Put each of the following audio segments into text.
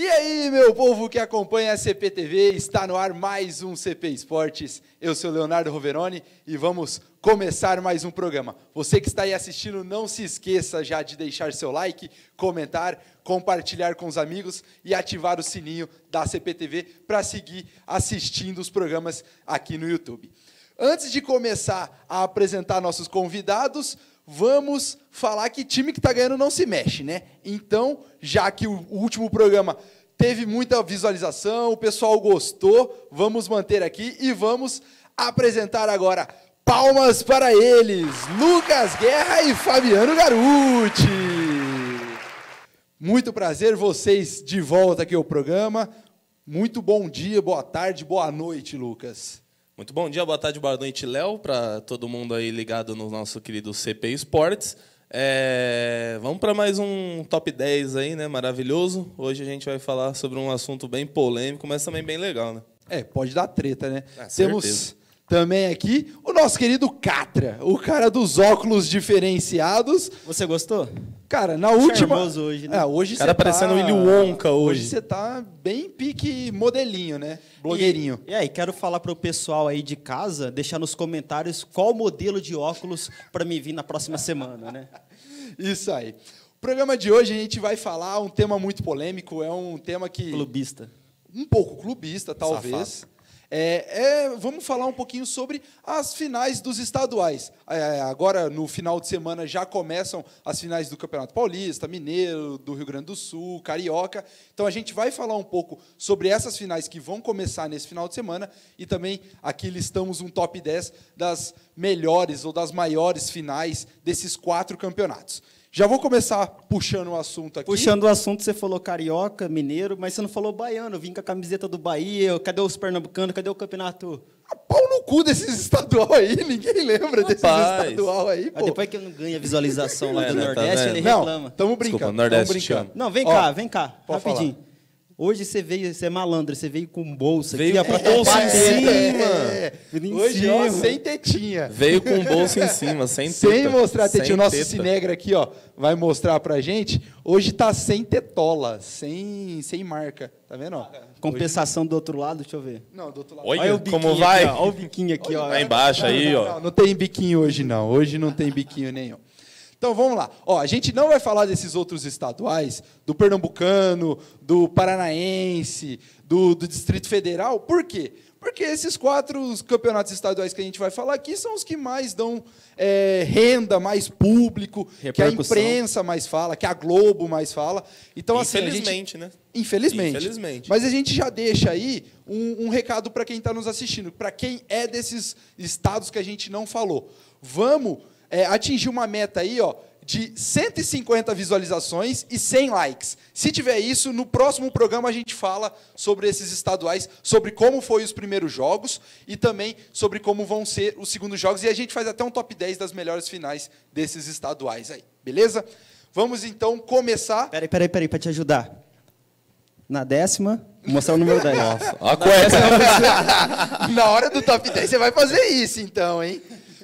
E aí, meu povo que acompanha a CPTV, está no ar mais um CP Esportes. Eu sou o Leonardo Roveroni e vamos começar mais um programa. Você que está aí assistindo, não se esqueça já de deixar seu like, comentar, compartilhar com os amigos e ativar o sininho da CPTV para seguir assistindo os programas aqui no YouTube. Antes de começar a apresentar nossos convidados, vamos falar que time que está ganhando não se mexe, né? Então, já que o último programa teve muita visualização, o pessoal gostou, vamos manter aqui e vamos apresentar agora palmas para eles, Lucas Guerra e Fabiano Garuti. Muito prazer, vocês de volta aqui ao programa. Muito bom dia, boa tarde, boa noite, Lucas. Muito bom dia, boa tarde, boa noite, Léo, para todo mundo aí ligado no nosso querido CP Esportes. Vamos para mais um top 10 aí, né? Maravilhoso. Hoje a gente vai falar sobre um assunto bem polêmico, mas também bem legal, né? Pode dar treta, né? Temos certeza. Também aqui o nosso querido Catra, o cara dos óculos diferenciados. Você gostou? Cara, na última... Charmoso hoje, né? Hoje cara você parecendo o Willy Wonka hoje. Hoje você tá bem pique modelinho, né? Blogueirinho. E aí, quero falar para o pessoal aí de casa, deixar nos comentários qual modelo de óculos para me vir na próxima semana, né? Isso aí. O programa de hoje a gente vai falar um tema muito polêmico, é um tema que... Clubista. Um pouco clubista, talvez. Safado. Vamos falar um pouquinho sobre as finais dos estaduais. Agora, no final de semana, já começam as finais do Campeonato Paulista, Mineiro, do Rio Grande do Sul, Carioca. Então, a gente vai falar um pouco sobre essas finais que vão começar nesse final de semana e também aqui listamos um top 10 das melhores ou das maiores finais desses 4 campeonatos. Já vou começar puxando o assunto aqui. Puxando o assunto, você falou carioca, mineiro, mas você não falou baiano. Eu vim com a camiseta do Bahia. Cadê os pernambucanos? Cadê o campeonato? Pau no cu desses estadual aí. Ninguém lembra desses estadual aí, pô. Depois que eu não ganho visualização lá do né, Nordeste, tá ele Não, reclama. estamos brincando. Desculpa, Nordeste tamo brincando. te Não, vem cá, pode rapidinho. falar. Hoje você é malandro, você veio com bolsa. Veio aqui, com ó, pra bolsa tampar em teta. cima. Hoje, ó, sem tetinha. Veio com o bolso em cima, sem teta. Sem mostrar a tetinha. Sem O nosso teta. cinegra aqui, ó, vai mostrar pra gente. Hoje tá sem tetola, sem marca. Tá vendo, ó? Compensação do outro lado, deixa eu ver. Não, do outro lado. Olha o biquinho como vai. aqui, ó. Olha o biquinho aqui, ó. Lá embaixo aí, ó. Não tem biquinho hoje, não. Hoje não tem biquinho nenhum. Então, vamos lá. A gente não vai falar desses outros estaduais, do pernambucano, do paranaense, do Distrito Federal. Por quê? Porque esses 4 campeonatos estaduais que a gente vai falar aqui são os que mais dão renda, mais público, que a imprensa mais fala, que a Globo mais fala. Então, Infelizmente, assim, né? Infelizmente. Mas a gente já deixa aí um recado para quem está nos assistindo, para quem é desses estados que a gente não falou. Vamos atingir uma meta aí, ó, de 150 visualizações e 100 likes. Se tiver isso, no próximo programa a gente fala sobre esses estaduais, sobre como foi os primeiros jogos e também sobre como vão ser os segundos jogos. E a gente faz até um top 10 das melhores finais desses estaduais aí, beleza? Vamos então começar... Peraí, para te ajudar. Na 10ª, vou mostrar o número 10. Nossa, a cueca. Na hora do top 10 você vai fazer isso então, hein?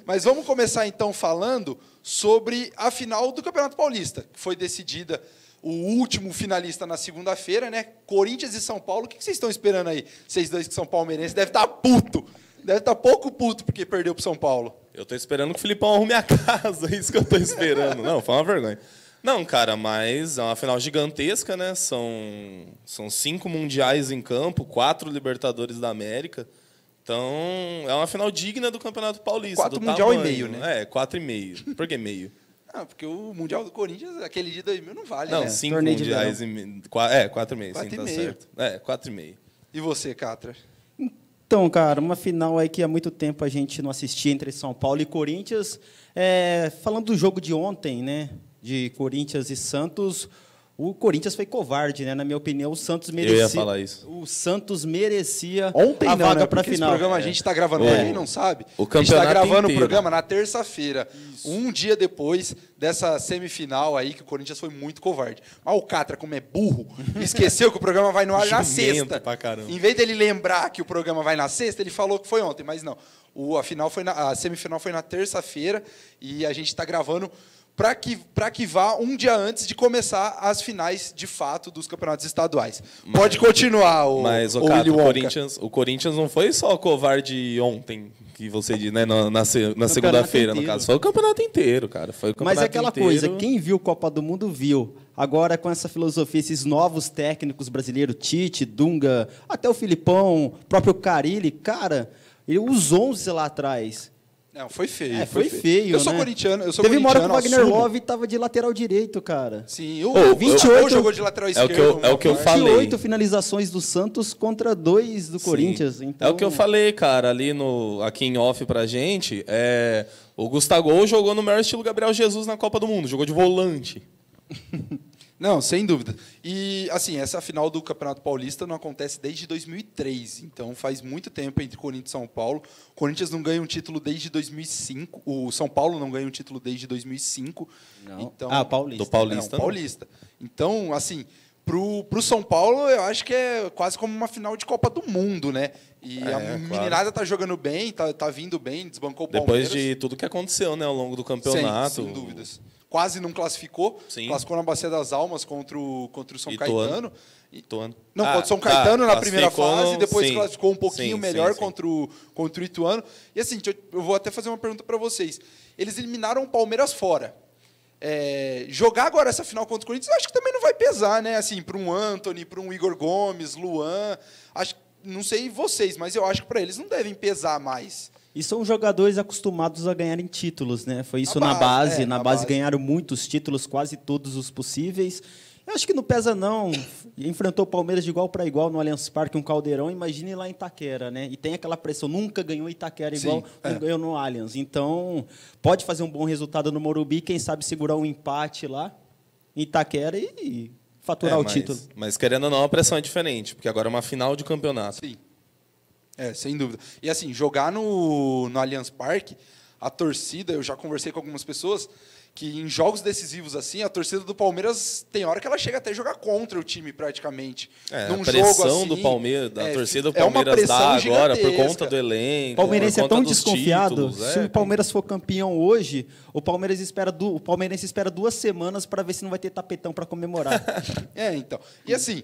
Mas vamos começar, então, falando sobre a final do Campeonato Paulista, que foi decidida o último finalista na segunda-feira, né? Corinthians e São Paulo. O que vocês estão esperando aí? Vocês dois que são palmeirenses devem estar puto. Deve estar pouco puto porque perdeu para o São Paulo. Eu estou esperando que o Filipão arrume a casa, é isso que eu estou esperando. Não, foi uma vergonha. Não, cara, mas é uma final gigantesca, né? São 5 mundiais em campo, 4 Libertadores da América. Então, é uma final digna do Campeonato Paulista. 4 do mundial tamanho, e meio, né? 4,5. Por que meio? Porque o Mundial do Corinthians, aquele de 2000, não vale, Não, né? 5 Torneio de mundiais e meio. 4,5, sim, tá 4,5. certo. 4,5. E você, Catra? Então, cara, uma final aí que há muito tempo a gente não assistia entre São Paulo e Corinthians. Falando do jogo de ontem, né, de Corinthians e Santos, o Corinthians foi covarde, né? Na minha opinião, o Santos merecia. Eu ia falar isso. O Santos merecia Ontem a não, vaga né? para a Porque final. Esse programa a gente está gravando, pra quem não sabe, O a gente está campeonato gravando o inteiro. programa na terça-feira, um dia depois dessa semifinal aí, que o Corinthians foi muito covarde. Mas o Catra, como é burro, esqueceu que o programa vai no ar na Jumento sexta. pra caramba. Em vez dele lembrar que o programa vai na sexta, ele falou que foi ontem, mas não. A semifinal foi na terça-feira e a gente está gravando para que vá um dia antes de começar as finais de fato dos campeonatos estaduais. Pode continuar, Mas, cara, o Corinthians não foi só covarde ontem, que você diz, né, na segunda-feira, no caso. Foi o campeonato inteiro, cara. Foi o campeonato Mas é aquela inteiro. coisa, quem viu Copa do Mundo viu. Agora, com essa filosofia, esses novos técnicos brasileiros, Tite, Dunga, até o Filipão, o próprio Carille, cara, os 11 lá atrás. Não, foi feio. Foi feio, Eu sou né? corintiano, Teve uma hora que o Wagner assumo. Love estava de lateral direito, cara. Sim, 28 jogou de lateral esquerdo. É o que eu falei. 28 finalizações do Santos contra 2 do Corinthians. Então... É o que eu falei, cara, aqui em off pra gente. O Gustavo jogou no melhor estilo Gabriel Jesus na Copa do Mundo, jogou de volante. Não, sem dúvida. E, assim, essa final do Campeonato Paulista não acontece desde 2003. Então, faz muito tempo entre Corinthians e São Paulo. O Corinthians não ganha um título desde 2005. O São Paulo não ganha um título desde 2005. Não. Então, Paulista. Do Paulista. Não, Paulista. Então, assim, pro São Paulo, eu acho que é quase como uma final de Copa do Mundo, né? E a meninada tá jogando bem, tá vindo bem, desbancou o Palmeiras. Depois de tudo que aconteceu, né, ao longo do campeonato. Sem dúvidas. Quase não classificou. Sim. Classificou na Bacia das Almas contra o São Caetano. Ituano. Não, contra o São Caetano na primeira fase, depois sim. classificou um pouquinho melhor sim. contra o Ituano. E assim, eu vou até fazer uma pergunta para vocês. Eles eliminaram o Palmeiras fora. Jogar agora essa final contra o Corinthians, eu acho que também não vai pesar, né? Assim, para um Antony, para um Igor Gomes, Luan. Não sei vocês, mas eu acho que para eles não devem pesar mais. E são jogadores acostumados a ganharem títulos, né? Foi isso Na na base. base, Na na base base. ganharam muitos títulos, quase todos os possíveis. Eu acho que não pesa, não. Enfrentou o Palmeiras de igual para igual no Allianz Parque, um caldeirão. Imagine lá em Itaquera, né? E tem aquela pressão. Nunca ganhou Itaquera igual não ganhou no Allianz. Então, pode fazer um bom resultado no Morumbi. Quem sabe segurar um empate lá em Itaquera e faturar o título. Mas, querendo ou não, a pressão é diferente. Porque agora é uma final de campeonato. Sim. Sem dúvida. E assim, jogar no Allianz Parque, a torcida, eu já conversei com algumas pessoas, que em jogos decisivos assim, a torcida do Palmeiras tem hora que ela chega até a jogar contra o time praticamente. A pressão do Palmeiras, da torcida do Palmeiras dá agora por conta do elenco. O palmeirense é tão desconfiado. Títulos, se o Palmeiras for campeão hoje, o palmeirense espera 2 semanas para ver se não vai ter tapetão para comemorar. Então. E assim,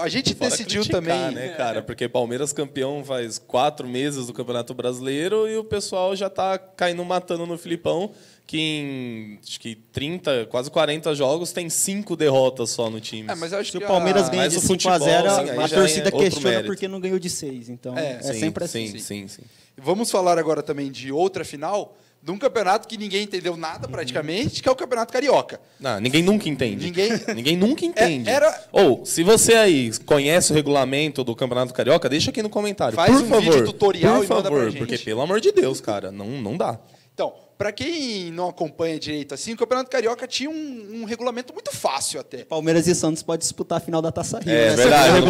a gente decidiu criticar, também, né, cara? Porque Palmeiras campeão faz 4 meses do Campeonato Brasileiro e o pessoal já tá caindo matando no Filipão, que em acho que 30, quase 40 jogos tem 5 derrotas só no time. mas eu acho Se que o Palmeiras ganha mas de o 5 a futebol, 0, sim, aí a já torcida é outro questiona mérito. porque não ganhou de 6. Então, sempre assim. Sim. Vamos falar agora também de outra final, de um campeonato que ninguém entendeu nada praticamente, que é o Campeonato Carioca. Não, ninguém nunca entende. Ninguém nunca entende. Era- Ou, se você aí conhece o regulamento do Campeonato Carioca, deixa aqui no comentário. Faz por um favor, vídeo tutorial por e manda pra favor, gente. porque, pelo amor de Deus, cara, não dá. Então, para quem não acompanha direito assim, o Campeonato Carioca tinha um regulamento muito fácil até. Palmeiras e Santos podem disputar a final da Taça Rio. É né? verdade,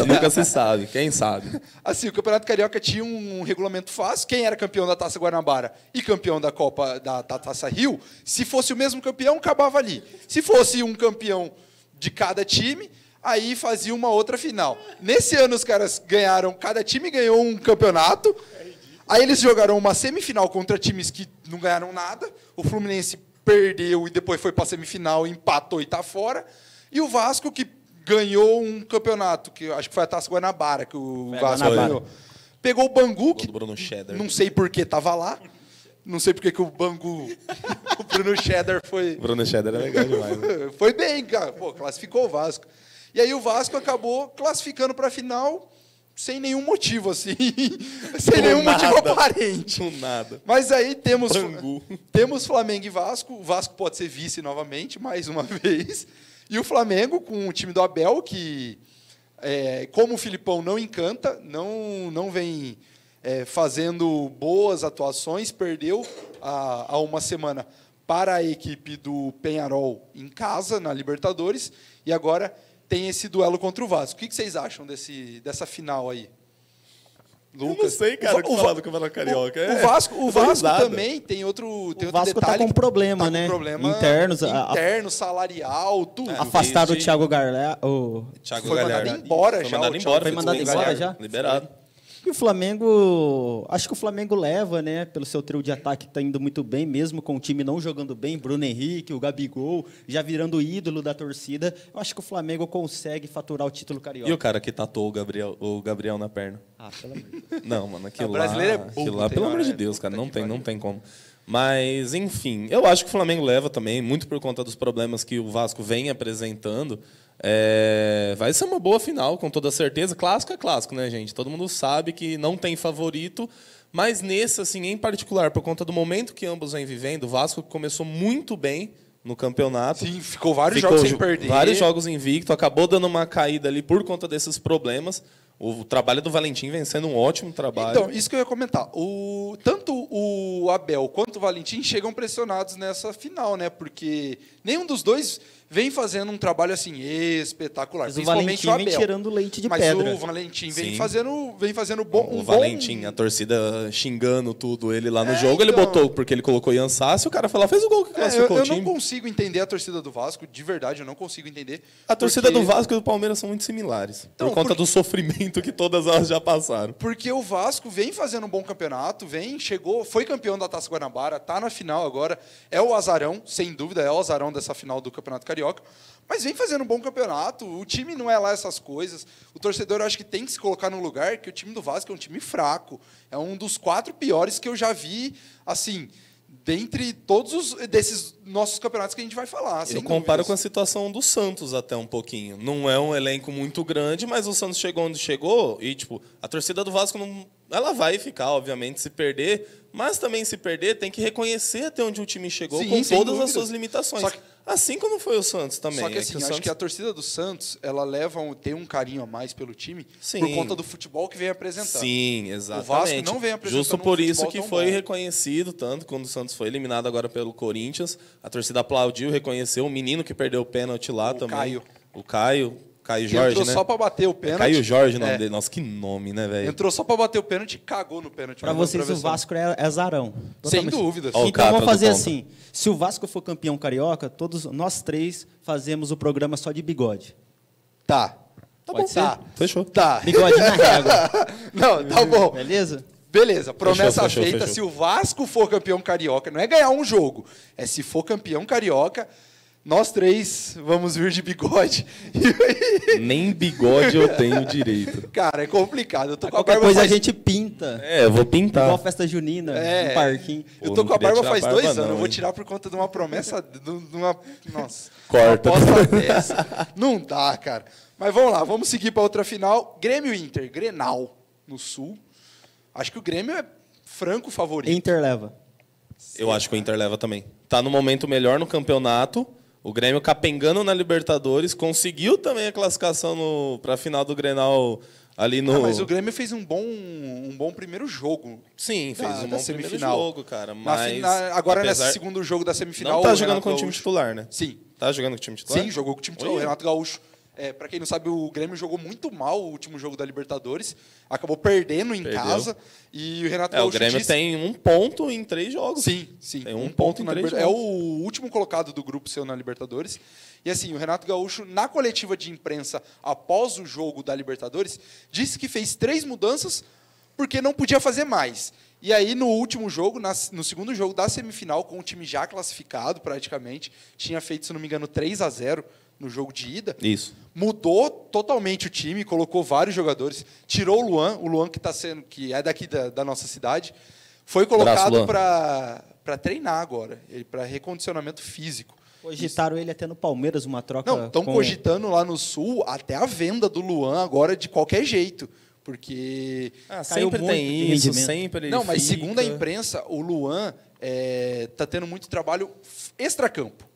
nunca se sabe. Quem sabe? Assim, o Campeonato Carioca tinha um regulamento fácil. Quem era campeão da Taça Guanabara e campeão da Copa da Taça Rio, se fosse o mesmo campeão, acabava ali. Se fosse um campeão de cada time, aí fazia uma outra final. Nesse ano os caras ganharam, cada time ganhou um campeonato. Aí eles jogaram uma semifinal contra times que não ganharam nada. O Fluminense perdeu e depois foi para a semifinal, empatou e está fora. E o Vasco, que ganhou um campeonato, que eu acho que foi a Taça Guanabara, que o Vasco ganhou. Pegou o Bangu, que Bruno Cheddar. não sei por que estava lá. Não sei por que o Bangu, o Bruno Cheddar foi... Bruno Cheddar é legal demais. Né? Foi bem, cara. Pô, classificou o Vasco. E aí o Vasco acabou classificando para a final sem nenhum motivo, assim. Sem nenhum motivo aparente. Do nada. Mas aí temos Flamengo e Vasco. O Vasco pode ser vice novamente, mais uma vez. E o Flamengo, com o time do Abel, que, como o Filipão não encanta, não vem fazendo boas atuações, perdeu há uma semana para a equipe do Peñarol em casa, na Libertadores, e agora tem esse duelo contra o Vasco. O que vocês acham dessa final aí? Lucas? Eu não sei, cara, o que falar do Campeonato Carioca. O Vasco também tem outro O Vasco detalhe. tá com problema, tá né? Com problema interno, salarial, tudo. afastaram o Thiago Galhardo. Foi mandado embora já. Foi mandado embora. Foi mandado embora já? Liberado. E o Flamengo, acho que o Flamengo leva, né, pelo seu trio de ataque que está indo muito bem, mesmo com o time não jogando bem, Bruno Henrique, o Gabigol, já virando ídolo da torcida. Eu acho que o Flamengo consegue faturar o título carioca. E o cara que tatuou o Gabriel na perna? Ah, pelo amor de Deus. Não, mano, aquilo O brasileiro é burro, aquilo lá, tem pelo hora, amor de né? Deus, cara, Puta não que tem como. Mas, enfim, eu acho que o Flamengo leva também, muito por conta dos problemas que o Vasco vem apresentando. Vai ser uma boa final, com toda certeza. Clássico é clássico, né, gente? Todo mundo sabe que não tem favorito, mas nesse, assim, em particular, por conta do momento que ambos vêm vivendo, o Vasco começou muito bem no campeonato. Sim, ficou vários jogos sem perder. Vários jogos invicto, acabou dando uma caída ali por conta desses problemas. O trabalho do Valentim vem sendo um ótimo trabalho. Então, isso que eu ia comentar. Tanto o Abel quanto o Valentim chegam pressionados nessa final, né? Porque nenhum dos dois vem fazendo um trabalho assim espetacular. Mas o Principalmente Valentim o vem Abel. tirando leite de Mas pedra. o Valentim vem Sim. fazendo bom. O Valentim, a torcida xingando tudo ele lá no jogo, ele então. botou porque ele colocou Ian Sassi, o cara foi lá, fez o gol que classificou eu o time. não consigo entender a torcida do Vasco, de verdade, eu não consigo entender. A torcida porque- do Vasco e do Palmeiras são muito similares, Então, por conta porque- do sofrimento que todas elas já passaram. Porque o Vasco vem fazendo um bom campeonato, foi campeão da Taça Guanabara, tá na final agora, é o azarão, sem dúvida, é o azarão dessa final do Campeonato Carioca, mas vem fazendo um bom campeonato, o time não é lá essas coisas, o torcedor eu acho que tem que se colocar no lugar que o time do Vasco é um time fraco, é um dos 4 piores que eu já vi, assim, dentre todos desses nossos campeonatos que a gente vai falar. Eu comparo com a situação do Santos até um pouquinho. Não é um elenco muito grande, mas o Santos chegou onde chegou e, tipo, a torcida do Vasco não, ela vai ficar, obviamente, se perder, mas também se perder tem que reconhecer até onde o time chegou Sim, com sem todas as dúvida. suas limitações. Só que- Assim como foi o Santos também. Só que É assim, o eu acho Santos- que a torcida do Santos, ela tem um carinho a mais pelo time Sim. por conta do futebol que vem apresentando. Sim, exatamente. O Vasco não vem apresentando Justo por um isso futebol que tão foi bom. reconhecido, tanto quando o Santos foi eliminado agora pelo Corinthians, a torcida aplaudiu, reconheceu o menino que perdeu o pênalti lá também. Caio. O Caio Que Jorge, entrou né? só pra bater o pênalti. Caio Jorge, o nome É. dele. Nossa, que nome, né, velho? Entrou só pra bater o pênalti e cagou no pênalti. Para mandou vocês, o travessão. Vasco é azarão. Sem Totalmente. dúvidas. Ó, o Então Catra vamos do fazer contra. assim. Se o Vasco for campeão carioca, todos nós 3 fazemos o programa só de bigode. Tá. Tá Pode bom. ser? Tá. Fechou. Tá. Bigode na régua. Não, tá bom. Beleza? Beleza, promessa Fechou, feita. fechou. Se o Vasco for campeão carioca, não é ganhar um jogo, é se for campeão carioca, nós 3 vamos vir de bigode. Nem bigode eu tenho direito. Cara, é complicado. Eu tô com a Qualquer barba coisa faz... a gente pinta. Eu vou pintar. Igual festa junina, no parquinho. Eu Pô, tô não com a queria barba tirar faz a barba 2 anos. não, Eu vou hein? tirar por conta de uma promessa, de uma... Nossa. Corta. Uma aposta dessa. Não dá, cara. Mas vamos lá, vamos seguir para outra final. Grêmio e Inter, Grenal, no Sul. Acho que o Grêmio é franco favorito. Inter leva. Eu acho que o Inter leva também. Tá no momento melhor no campeonato. O Grêmio capengando na Libertadores. Conseguiu também a classificação para a final do Grenal ali no... Mas o Grêmio fez um bom primeiro jogo. Sim, fez da um bom primeiro semifinal. jogo, cara. Mas Agora, apesar- nesse segundo jogo da semifinal... Não tá o jogando Renato com o time Gaúcho- titular, né? Sim. Tá jogando com o time titular? Sim, jogou com o time titular. O Olha. Renato Gaúcho, para quem não sabe, o Grêmio jogou muito mal o último jogo da Libertadores. Acabou perdendo em Perdeu. casa. E o Renato O Gaúcho Grêmio disse... tem 1 ponto em 3 jogos. Sim, sim. Tem um ponto em na 3 Liberta- É jogos. o último colocado do grupo seu na Libertadores. E assim, o Renato Gaúcho, na coletiva de imprensa após o jogo da Libertadores, disse que fez 3 mudanças porque não podia fazer mais. E aí, no último jogo, no segundo jogo da semifinal, com o time já classificado praticamente, tinha feito, se não me engano, 3-0 no jogo de ida. Isso. Mudou totalmente o time, colocou vários jogadores, tirou o Luan que é daqui da nossa cidade, foi colocado Luan. para treinar agora, para recondicionamento físico. Cogitaram ele até no Palmeiras, uma troca. Não, estão com- cogitando lá no Sul até a venda do Luan agora de qualquer jeito, porque Caiu Sempre muito de tem isso, rendimento. sempre ele não, mas fica. segundo a imprensa, o Luan está tendo muito trabalho extracampo.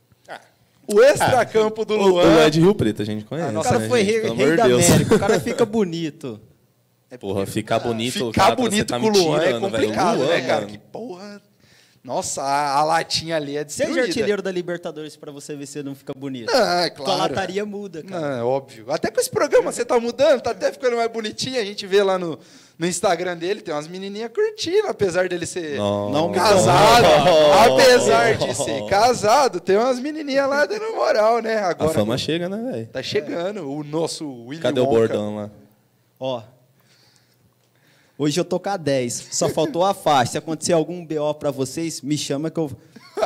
O extracampo do O Luan é de Rio Preto, a gente conhece. O Nossa, cara né, foi gente? rei, Pelo rei amor da de Deus. América, o cara fica bonito. Porra, ficar bonito, Ficar cara, bonito você tá com o me Luan é tirando, velho. complicado, Luan, né, cara? mano. Que porra. Nossa, a latinha ali é Seja destruída. artilheiro da Libertadores pra você ver se não fica bonito. Ah, é Tua claro. lataria muda, cara. Não, é óbvio. Até com esse programa você tá mudando, tá até ficando mais bonitinho. A gente vê lá no Instagram dele, tem umas menininhas curtindo, apesar dele ser Não me casado. Oh. Apesar de ser casado, tem umas menininhas lá dando moral, né? A Agora fama chega, né, velho? tá chegando o nosso Willy Cadê o Wonka. bordão lá? Ó, Hoje eu tô com a 10. Só faltou a faixa. Se acontecer algum BO pra vocês, me chama que eu...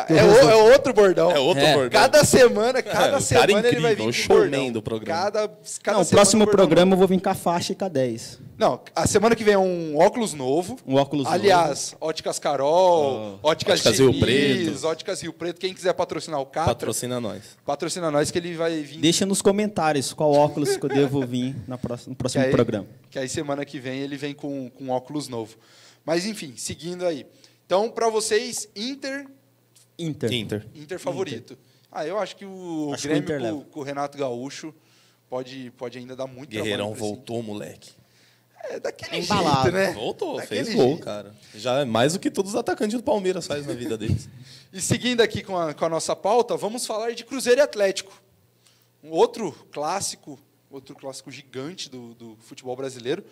É outro bordão. É outro bordão. Cada semana, o cara ele vai vir incrível, com o showman bordão. do programa. Cada Não, o semana próximo um bordão programa eu novo. vou vir com a faixa e com a 10. Não, a semana que vem é um óculos novo. Um óculos Aliás, Óticas Carol, Óticas Óticas Rio Diniz, Preto. Óticas Rio Preto. Quem quiser patrocinar o Catra, Patrocina nós. patrocina nós que ele vai vir. Deixa nos comentários qual óculos que eu devo vir no próximo programa. Que aí semana que vem ele vem com óculos novo. Mas enfim, seguindo aí. Então, para vocês, Inter favorito. Eu acho que o Acho que o Inter Grêmio leva. com o Renato Gaúcho pode ainda dar muito Guerreirão trabalho pra esse voltou, moleque. É daquele Embalado. jeito, né? Voltou, Daquele fez gol, jeito. cara. Já é mais do que todos os atacantes do Palmeiras fazem na vida deles. E seguindo aqui com a nossa pauta, vamos falar de Cruzeiro e Atlético. Um outro clássico gigante do futebol brasileiro.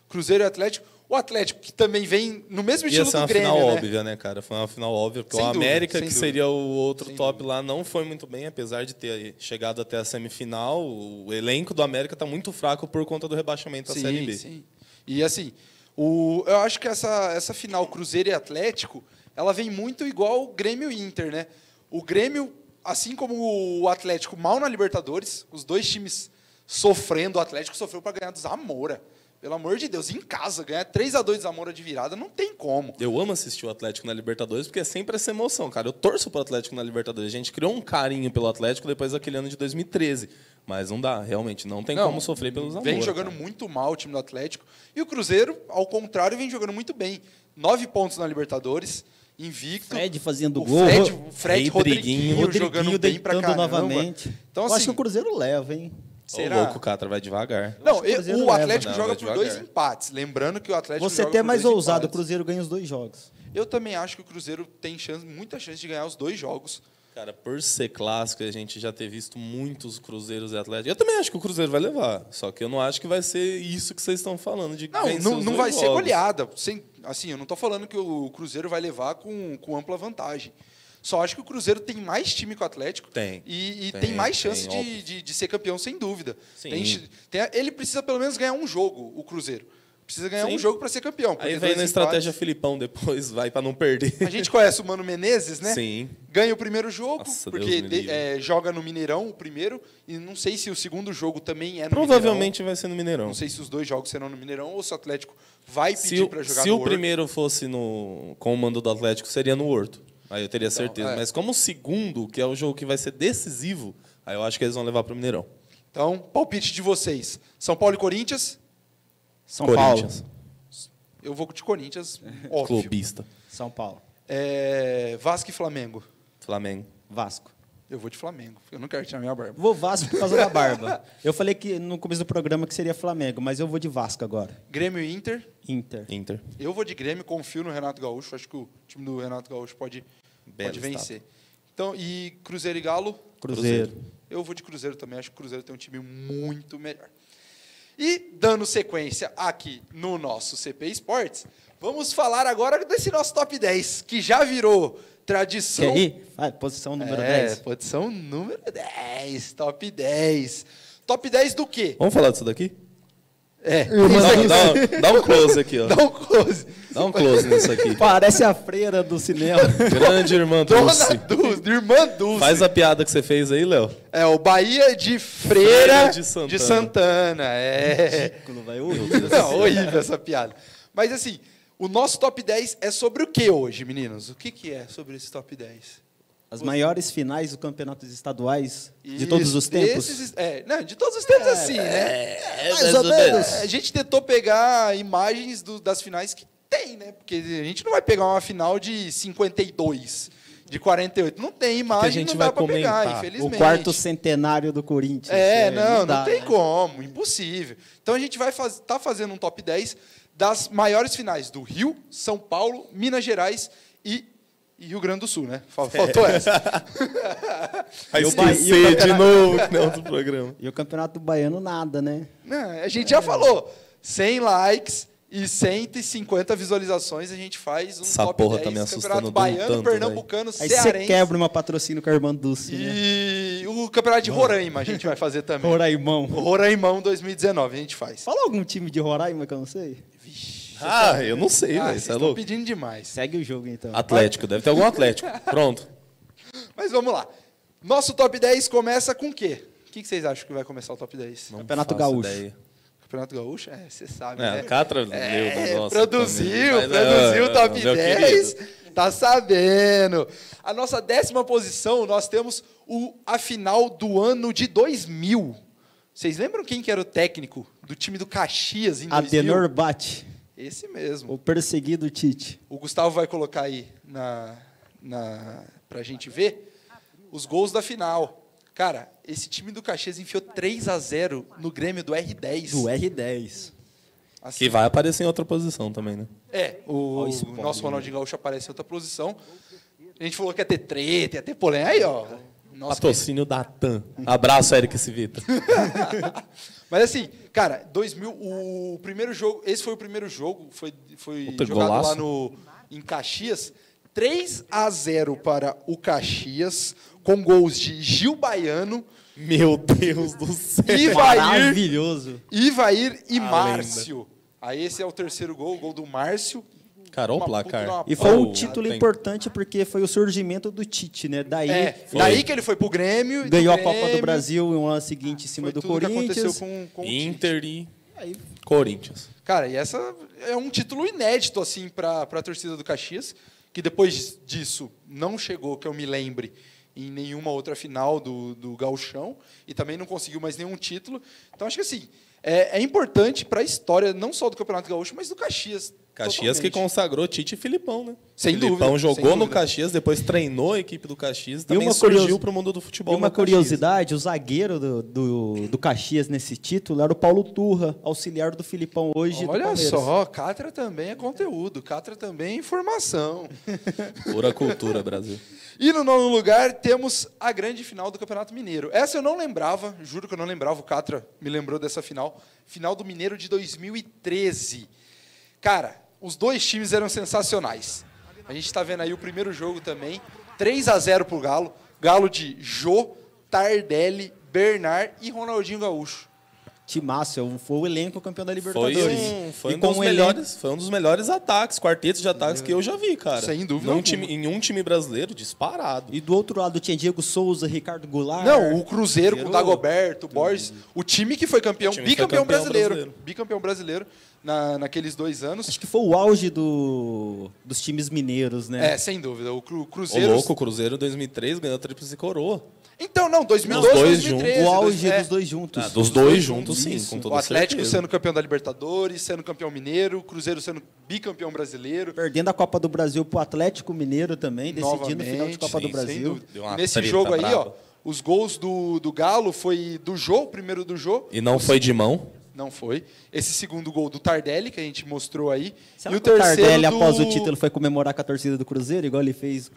Cruzeiro e Atlético. O Atlético, que também vem no mesmo Ia estilo ser do uma Grêmio, final né? óbvia, né, cara? Foi uma final óbvia, porque Sem o dúvida, América, sem que dúvida. seria o outro Sem top dúvida. lá, não foi muito bem, apesar de ter chegado até a semifinal. O elenco do América está muito fraco por conta do rebaixamento da Série B. Sim. E assim, eu acho que essa final Cruzeiro e Atlético, ela vem muito igual o Grêmio e Inter, né? O Grêmio, assim como o Atlético, mal na Libertadores, os dois times sofrendo, o Atlético sofreu para ganhar do Zamora. Pelo amor de Deus, em casa, ganhar 3-2 do Zamora de virada, não tem como. Eu amo assistir o Atlético na Libertadores, porque é sempre essa emoção, cara. Eu torço pro Atlético na Libertadores. A gente criou um carinho pelo Atlético depois daquele ano de 2013. Mas não dá, realmente, não tem como sofrer pelos Zamora. Vem jogando cara. muito mal o time do Atlético. E o Cruzeiro, ao contrário, vem jogando muito bem. 9 pontos na Libertadores, invicto. Fred fazendo o gol. Fred Rei Rodriguinho jogando bem pra deitando caramba. novamente. Então, eu acho assim, que o Cruzeiro leva, hein? Ô, louco, Catra, vai devagar. Não, Acho que o Cruzeiro o leva. Atlético Não, joga vai por 2 devagar. empates. Lembrando que o Atlético Você joga até é por mais 2 ousado, o empates. Cruzeiro ganha os 2 jogos. Eu também acho que o Cruzeiro tem muita chance de ganhar os 2 jogos. Cara, por ser clássico, a gente já ter visto muitos Cruzeiros e Atléticos. Eu também acho que o Cruzeiro vai levar. Só que eu não acho que vai ser isso que vocês estão falando, de vencer os Não dois vai ser jogos. goleada. Assim, eu não estou falando que o Cruzeiro vai levar com ampla vantagem. Só acho que o Cruzeiro tem mais time que o Atlético. Tem. E Tem, tem mais chance óbvio. de ser campeão, sem dúvida. Sim. Ele precisa pelo menos ganhar um jogo, o Cruzeiro. Precisa ganhar Sim. um jogo para ser campeão. porque Aí vem 2 na empates- estratégia Filipão depois, vai pra não perder. A gente conhece o Mano Menezes, né? Sim. Ganha o primeiro jogo, Nossa, porque Deus me livre. joga no Mineirão o primeiro, e não sei se o segundo jogo também é no Provavelmente vai ser no Mineirão. Mineirão. Não sei se os 2 jogos serão no Mineirão ou se o Atlético vai Se, pedir para jogar se no o Horto. primeiro fosse com o mando do Atlético, seria no Horto. Aí eu teria certeza. é. Mas como o segundo, que é o jogo que vai ser decisivo, aí eu acho que eles vão levar pro Mineirão. Então, palpite de vocês. São Paulo e Corinthians? São Paulo. Corinthians. Eu vou de Corinthians, óbvio. Clubista. São Paulo. Vasco e Flamengo? Flamengo. Vasco. Eu vou de Flamengo. Eu não quero tirar minha barba. Vou Vasco por causa da barba. Eu falei que no começo do programa que seria Flamengo, mas eu vou de Vasco agora. Grêmio e Inter? Inter. Inter. Eu vou de Grêmio, confio no Renato Gaúcho. Acho que o time do Renato Gaúcho pode Belo vencer. Então, e Cruzeiro e Galo? Cruzeiro. Eu vou de Cruzeiro também. Acho que o Cruzeiro tem um time muito melhor. E, dando sequência aqui no nosso CP Esportes, vamos falar agora desse nosso top 10, que já virou tradição. Quer ir? Vai, posição número 10. Posição número 10, top 10. Top 10 do quê? Vamos falar disso daqui? Dá Dá um close aqui, ó. um close. Dá um close nisso aqui. Parece a freira do cinema. Grande irmã Dona Dulce. Dulce, irmã Dulce. Faz a piada que você fez aí, Léo. É o Bahia de Freira de Santana. de Santana. Ridículo, vai, horrível. Não, horrível essa piada. Mas assim, o nosso top 10 é sobre o que hoje, meninos? O que é sobre esse top 10? As maiores finais do campeonatos estaduais de Isso, todos os tempos. não, de todos os tempos assim, né? mais ou menos. A gente tentou pegar imagens das finais que tem, né? Porque a gente não vai pegar uma final de 52, de 48. Não tem imagem, a gente não vai dá pra pegar, comentar. infelizmente. O quarto centenário do Corinthians. Não dá, tem né? como, impossível. Então a gente vai estar fazendo um top 10 das maiores finais do Rio, São Paulo, Minas Gerais e Rio Grande do Sul, né? Faltou essa. Vai E o esquecer de novo que não do programa. E o Campeonato Baiano, nada, né? Não, a gente já falou. 100 likes e 150 visualizações, a gente faz um Essa top porra 10 tá me Campeonato assustando de um Baiano, tanto, Pernambucano, Aí você Cearense. quebra uma patrocínio com a irmã Dulce, né? E o Campeonato de Roraima a gente vai fazer também. Roraimão. O Roraimão 2019 a gente faz. Fala algum time de Roraima que eu não sei. Ah, eu não sei, velho. vocês Você é estão louco? pedindo demais. Segue o jogo, então. Atlético, deve ter algum Atlético. Pronto. Mas vamos lá. Nosso top 10 começa com o quê? O que vocês acham que vai começar o top 10? Não Campeonato faço Gaúcho. ideia. Campeonato Gaúcho? Você sabe, É, né? a Catra leu o negócio. Produziu Mas, o top meu 10. querido. Tá sabendo. A nossa 10ª posição, nós temos a final do ano de 2000. Vocês lembram quem que era o técnico do time do Caxias em 2000? Adenor Bate, Esse mesmo. o perseguido Tite. O Gustavo vai colocar aí pra gente ver os gols da final. Cara, esse time do Caxias enfiou 3-0 no Grêmio do R10. Do R10. Assim, Que vai aparecer em outra posição também, né? o Olha esse nosso Ronaldinho Gaúcho aparece em outra posição. A gente falou que ia ter treta, ia ter polêmica. Aí, ó. Nossa, Patrocínio da TAM. Abraço, Eric Civita. mas assim, cara, 2000, o primeiro jogo, esse foi o primeiro jogo, foi Puta, jogado golaço. lá em Caxias. 3-0 para o Caxias, com gols de Gil Baiano, Meu Deus do céu. Maravilhoso. Ivair e A Márcio. Aí esse é o terceiro gol, o gol do Márcio. Cara, olha o Uma puta placar. de uma E foi um Oh, título tem- importante porque foi o surgimento do Tite, né? Daí Foi. Daí que ele foi pro Grêmio. e ganhou a do Copa do Grêmio Brasil no ano seguinte em cima foi do tudo que aconteceu Corinthians. com o Tite. Inter e Aí Corinthians. Cara, e essa é um título inédito assim para a torcida do Caxias, que depois disso não chegou, que eu me lembre, em nenhuma outra final do Gauchão e também não conseguiu mais nenhum título. Então acho que assim, é importante para a história não só do Campeonato Gaúcho, mas do Caxias. Caxias que totalmente. consagrou Tite e Filipão, né? Sem Filipão dúvida, jogou sem no dúvida. Caxias, depois treinou a equipe do Caxias, também uma surgiu curiosi- para o mundo do futebol E uma no Caxias. curiosidade, o zagueiro do Caxias nesse título era o Paulo Turra, auxiliar do Filipão hoje do Olha Palmeiras. só, Catra também é conteúdo, Catra também é informação. Pura cultura, Brasil. E no nono lugar temos a grande final do Campeonato Mineiro. Essa eu não lembrava, juro que eu não lembrava, o Catra me lembrou dessa final. Final do Mineiro de 2013. Cara, os dois times eram sensacionais. A gente está vendo aí o primeiro jogo também. 3-0 pro Galo. Galo de Jô, Tardelli, Bernard e Ronaldinho Gaúcho. Timácio, foi o elenco campeão da Foi Libertadores. foi E um com dos o melhores, foi um dos melhores ataques, quartetos de ataques que eu já vi, cara. Sem dúvida Num alguma. time, em um time brasileiro, disparado. E do outro lado tinha Diego Souza, Ricardo Goulart. Não, o Cruzeiro com o Cruzeiro. Dagoberto, o Borges, o time que foi campeão, O time que foi bicampeão campeão brasileiro. brasileiro. Bicampeão brasileiro naqueles 2 anos. Acho que foi o auge dos times mineiros, né? Sem dúvida. O Ô, Cruzeiro. louco, o Cruzeiro 2003 ganhou a tríplice coroa. Então, não, 2012, Os dois 2013. O auge é. dos dois juntos. Ah, dos dois juntos, sim, Isso. com toda O Atlético certeza. sendo campeão da Libertadores, sendo campeão mineiro, o Cruzeiro sendo bicampeão brasileiro. Perdendo a Copa do Brasil pro Atlético Mineiro também, decidindo o final de Novamente, Copa do sim, sem Brasil. dúvida. Deu uma Nesse treta jogo aí, braba. ó, os gols do Galo foi do Jô, o primeiro do Jô. E não foi de mão. Não foi. Esse segundo gol do Tardelli, que a gente mostrou aí. Será e o que o terceiro Tardelli, do... após o título, foi comemorar com a torcida do Cruzeiro, igual ele fez?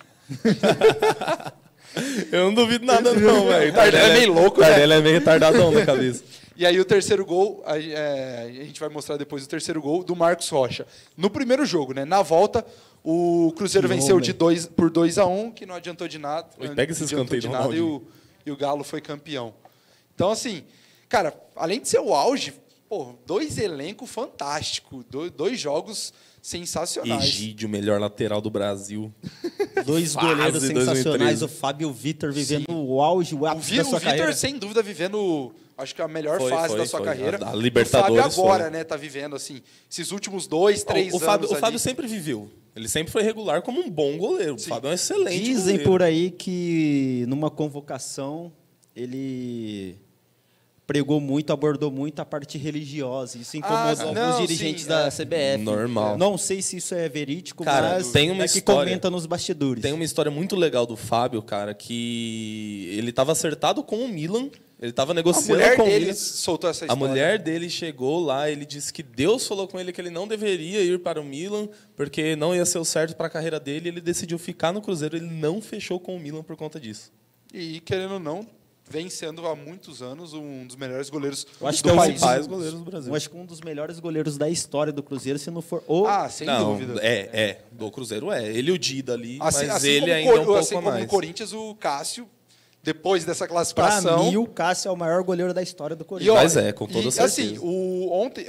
Eu não duvido nada, não, velho. Tardelli é meio louco, né? Tardelli é meio retardadão na cabeça. E aí o terceiro gol, a gente vai mostrar depois o terceiro gol do Marcos Rocha. No primeiro jogo, né? Na volta, o Cruzeiro Que venceu homem. por 2-1, que não adiantou de nada. Oi, pega esse não adiantou escanteio de do nada Ronaldinho. e o Galo foi campeão. Então, assim, cara, além de ser o auge, pô, 2 elencos fantásticos, 2 jogos sensacionais. Egídio, melhor lateral do Brasil. Dois Fase goleiros 2013. sensacionais, o Fábio e o Vitor vivendo o auge, o O ápice da sua Vitor, carreira. sem dúvida, vivendo, acho que a melhor Foi, fase foi, da sua foi. carreira. A Libertadores O Fábio agora, foi. né, tá vivendo, assim, esses últimos 2, 3 O anos Fábio, o ali. Fábio sempre viveu. Ele sempre foi regular como um bom goleiro. Sim. O Fábio é um excelente Dizem goleiro. por aí que numa convocação ele pregou muito, abordou muito a parte religiosa. Isso incomodou não, alguns dirigentes sim, da é. CBF. Normal. Não sei se isso é verídico, Cara, mas tem uma é que história- comenta nos bastidores. Tem uma história muito legal do Fábio, cara, que ele estava acertado com o Milan. Ele estava A negociando mulher com o dele Milan. soltou essa A história. mulher dele chegou lá, ele disse que Deus falou com ele que ele não deveria ir para o Milan, porque não ia ser o certo para a carreira dele, ele decidiu ficar no Cruzeiro, ele não fechou com o Milan por conta disso. E, querendo ou não, vem sendo há muitos anos um dos melhores goleiros Eu acho do que é um país. dos principais goleiros do Brasil. Eu acho que um dos melhores goleiros da história do Cruzeiro, se não for o... Sem Não, dúvida. do Cruzeiro é. Ele e o Dida ali, Assim mas como ele o ainda é um pouco assim a como mais. no Corinthians, o Cássio depois dessa Pra classificação. mim, o Cássio é o maior goleiro da história do Corinthians. Mas com toda certeza. Assim, ontem,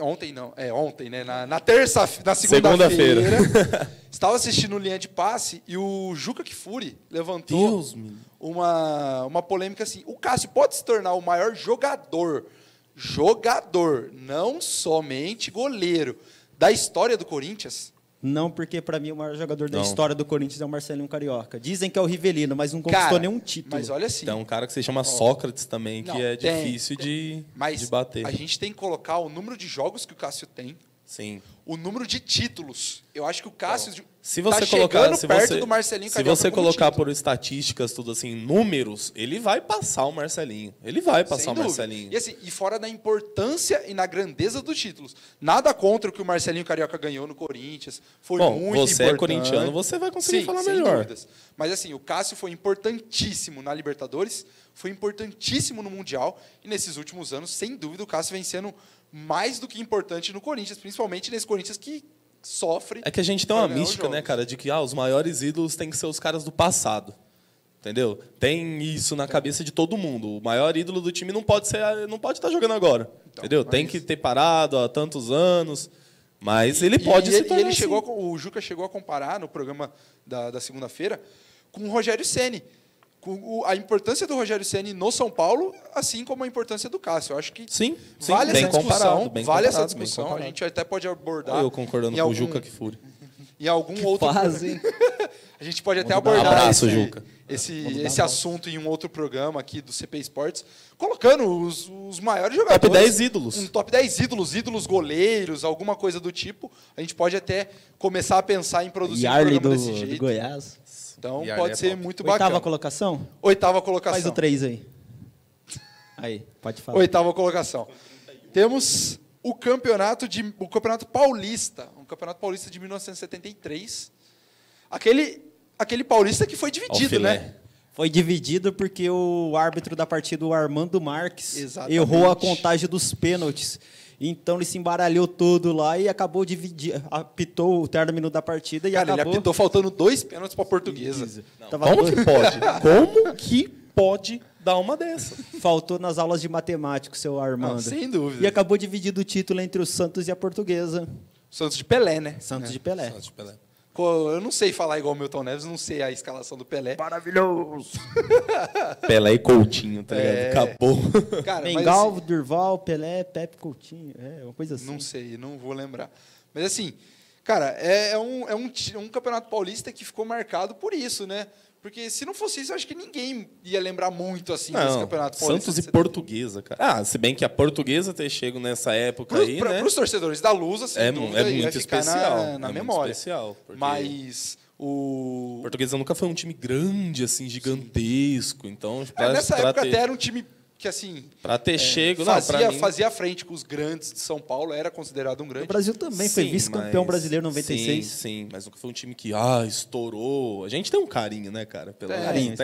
né? Na segunda-feira, estava assistindo o Linha de Passe e o Juca Kfouri levantou uma polêmica assim. O Cássio pode se tornar o maior jogador, não somente goleiro, da história do Corinthians? Não, porque para mim o maior jogador da história do Corinthians é o Marcelinho Carioca. Dizem que é o Rivelino, mas não conquistou nenhum título. Mas olha assim. Tem um cara que se chama Sócrates também, que é difícil de bater. A gente tem que colocar o número de jogos que o Cássio tem. Sim. O número de títulos. Eu acho que o Cássio se você tá colocar perto do Marcelinho Carioca. Se você colocar por estatísticas, tudo assim, números, ele vai passar o Marcelinho. Ele vai passar o Marcelinho. E fora da importância e na grandeza dos títulos. Nada contra o que o Marcelinho Carioca ganhou no Corinthians. Foi muito importante. Você é corintiano, você vai conseguir falar melhor. Dúvidas. Mas assim, o Cássio foi importantíssimo na Libertadores, foi importantíssimo no Mundial, e nesses últimos anos, sem dúvida, o Cássio vem sendo mais do que importante no Corinthians, principalmente nesse Corinthians que sofre. É que a gente tem uma mística, né, cara, de que os maiores ídolos têm que ser os caras do passado. Entendeu? Tem isso na cabeça de todo mundo. O maior ídolo do time não pode estar jogando agora. Então, entendeu? Tem que ter parado há tantos anos. Mas ele pode se tornar assim. O Juca chegou a comparar no programa da segunda-feira com o Rogério Ceni. A importância do Rogério Ceni no São Paulo, assim como a importância do Cássio. Eu acho que vale essa discussão. A gente até pode abordar. Eu concordando com o Juca Kfouri. Em algum outro. A gente pode até abordar esse assunto em um outro programa aqui do CP Esportes, colocando os maiores jogadores. Top 10 ídolos. Um top 10 ídolos goleiros, alguma coisa do tipo. A gente pode até começar a pensar em produzir um programa desse jeito. Do Goiás. Então pode ser muito bacana. Oitava colocação? Oitava colocação. Faz o 3 aí. Aí, pode falar. Oitava colocação. Temos o Campeonato Paulista. Um Campeonato Paulista de 1973. Aquele paulista que foi dividido, né? Foi dividido porque o árbitro da partida, o Armando Marques, errou a contagem dos pênaltis. Então ele se embaralhou todo lá e acabou dividindo, apitou o término da partida e acabou... Ele apitou faltando 2 pênaltis para a Portuguesa. Como que pode? Como que pode dar uma dessa? Faltou nas aulas de matemática, seu Armando. Não, sem dúvida. E acabou dividindo o título entre o Santos e a Portuguesa. Santos de Pelé, né? Santos de Pelé. Santos de Pelé. Eu não sei falar igual o Milton Neves, não sei a escalação do Pelé. Maravilhoso! Pelé e Coutinho, tá ligado? Acabou. Cara, Mengal, assim, Durval, Pelé, Pepe, Coutinho, uma coisa assim. Não sei, não vou lembrar. Mas assim, cara, é um campeonato paulista que ficou marcado por isso, né? Porque se não fosse isso, eu acho que ninguém ia lembrar muito assim desse campeonato paulista. Santos e Portuguesa, cara. Se bem que a Portuguesa ter chego nessa época aí, né? Para os torcedores da Lusa, sem dúvida, é muito especial. Na memória. Muito especial, mas o Portuguesa nunca foi um time grande, assim, gigantesco. Então, nessa época até era um time que assim para ter chego, fazia frente com os grandes de São Paulo, era considerado um grande. O Brasil também foi vice-campeão brasileiro em 96. Sim, mas nunca foi um time que estourou. A gente tem um carinho, né, cara? Carinho.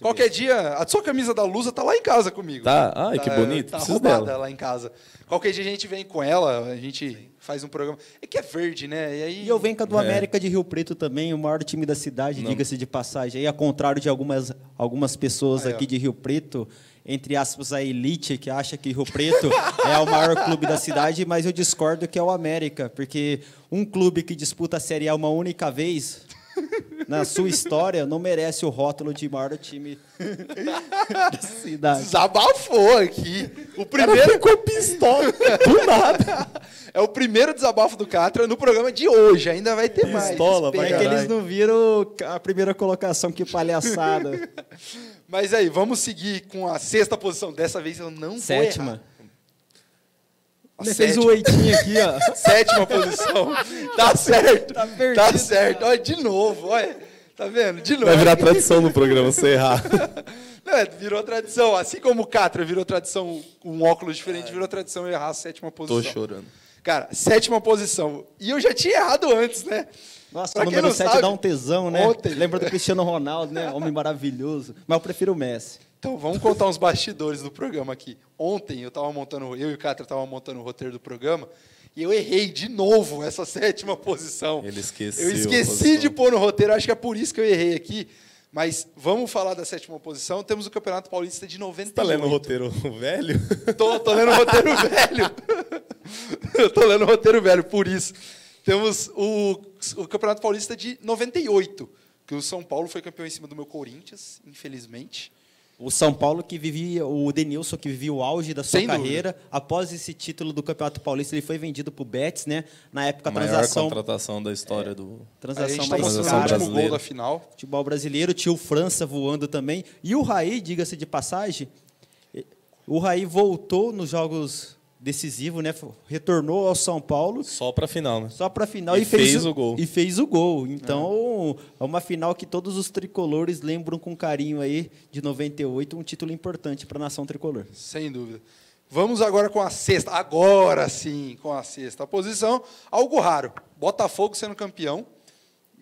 Qualquer dia, a sua camisa da Lusa tá lá em casa comigo. Tá? Ai, que bonito. Tá roubada lá em casa. Qualquer dia a gente vem com ela, a gente faz um programa. É que é verde, né? E eu venho com a do América de Rio Preto também, o maior time da cidade, diga-se de passagem. E ao contrário de algumas pessoas aqui de Rio Preto, entre aspas, a elite, que acha que Rio Preto é o maior clube da cidade, mas eu discordo que é o América, porque um clube que disputa a Série A uma única vez, na sua história, não merece o rótulo de maior time da cidade. Desabafou aqui. O primeiro ficou pistola, do nada. É o primeiro desabafo do Catra no programa de hoje, ainda vai ter mais. É que eles não viram a primeira colocação, que palhaçada. Mas aí, vamos seguir com a 6ª posição. Dessa vez eu não vou errar. Você fez o 8 aqui, ó. 7ª posição. Tá certo. Tá perdido. Tá certo. Olha, de novo, olha. Tá vendo? De novo. Vai virar tradição no programa, você errar. Não, virou tradição. Assim como o Catra virou tradição com um óculos diferente, virou tradição errar a 7ª posição. Tô chorando. Cara, 7ª posição. E eu já tinha errado antes, né? Nossa, o número 7 dá um tesão, né? Lembra do Cristiano Ronaldo, né? Homem maravilhoso. Mas eu prefiro o Messi. Então, vamos contar uns bastidores do programa aqui. Ontem, eu e o Catra estavam montando o roteiro do programa, e eu errei de novo essa 7ª posição. Ele esqueceu. Eu esqueci de pôr no roteiro, acho que é por isso que eu errei aqui, Mas vamos falar da 7ª posição. Temos o Campeonato Paulista de 98. Tá lendo o roteiro velho? Tô lendo o roteiro velho. Eu tô lendo o roteiro velho, por isso. Temos o Campeonato Paulista de 98, que o São Paulo foi campeão em cima do meu Corinthians, infelizmente. O São Paulo que vivia, o Denilson que vivia o auge da sua carreira. Após esse título do Campeonato Paulista, ele foi vendido para o Betis, né? Na época, a transação... contratação da história do... Transação mais cara. O gol da final. Futebol brasileiro, tinha o França voando também. E o Raí, diga-se de passagem, o Raí voltou nos jogos decisivos, né? Retornou ao São Paulo. Só para a final, né? Só para a final. E fez o gol. E fez o gol. Então, é uma final que todos os tricolores lembram com carinho aí, de 98, um título importante para a nação tricolor. Sem dúvida. Vamos agora com a sexta. Agora sim, com a sexta posição. Algo raro. Botafogo sendo campeão.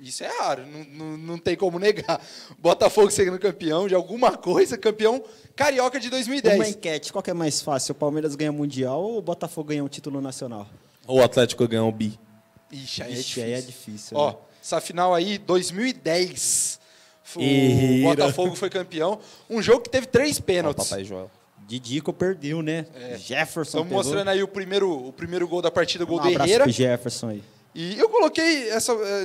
Isso é raro, não tem como negar. Botafogo sendo campeão de alguma coisa, campeão carioca de 2010. Uma enquete, qual que é mais fácil? O Palmeiras ganha Mundial ou o Botafogo ganha um título nacional? Ou o Atlético ganha o bi? Ixi, aí é difícil. Ó, né? essa final aí, 2010. O Botafogo foi campeão. Um jogo que teve 3 pênaltis. Papai Joel. Didico perdeu, né? Jefferson Estamos mostrando aí o primeiro gol da partida, o gol do abraço Herrera. Pro Jefferson aí. E eu coloquei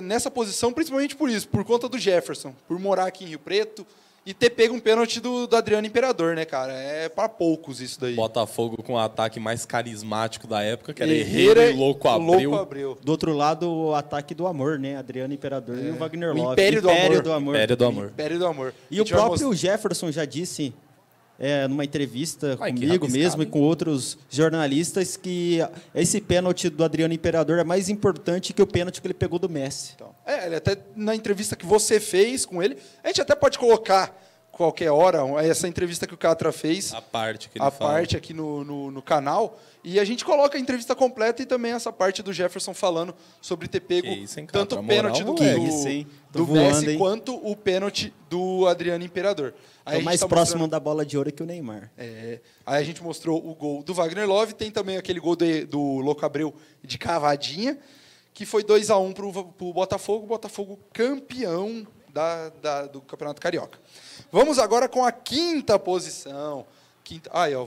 nessa posição principalmente por isso, por conta do Jefferson, por morar aqui em Rio Preto e ter pego um pênalti do Adriano Imperador, né, cara? É para poucos isso daí. Botafogo com o ataque mais carismático da época, que era Herrera e Louco Abreu. Do outro lado, o ataque do amor, né? Adriano Imperador e o Wagner Love. Império do Amor. Império do Amor. Império do Amor. E o próprio Jefferson já disse... numa entrevista comigo mesmo e com outros jornalistas, que esse pênalti do Adriano Imperador é mais importante que o pênalti que ele pegou do Messi. Então, ele até na entrevista que você fez com ele, a gente até pode colocar qualquer hora essa entrevista que o Catra fez. A parte que ele fala. A parte aqui no canal. E a gente coloca a entrevista completa e também essa parte do Jefferson falando sobre ter pego tanto o pênalti do Messi quanto o pênalti do Adriano Imperador. É o mais próximo da bola de ouro que o Neymar. Aí a gente mostrou o gol do Wagner Love, tem também aquele gol do Louco Abreu de cavadinha, que foi 2-1 para o Botafogo, Botafogo campeão do Campeonato Carioca. Vamos agora com a 5ª posição.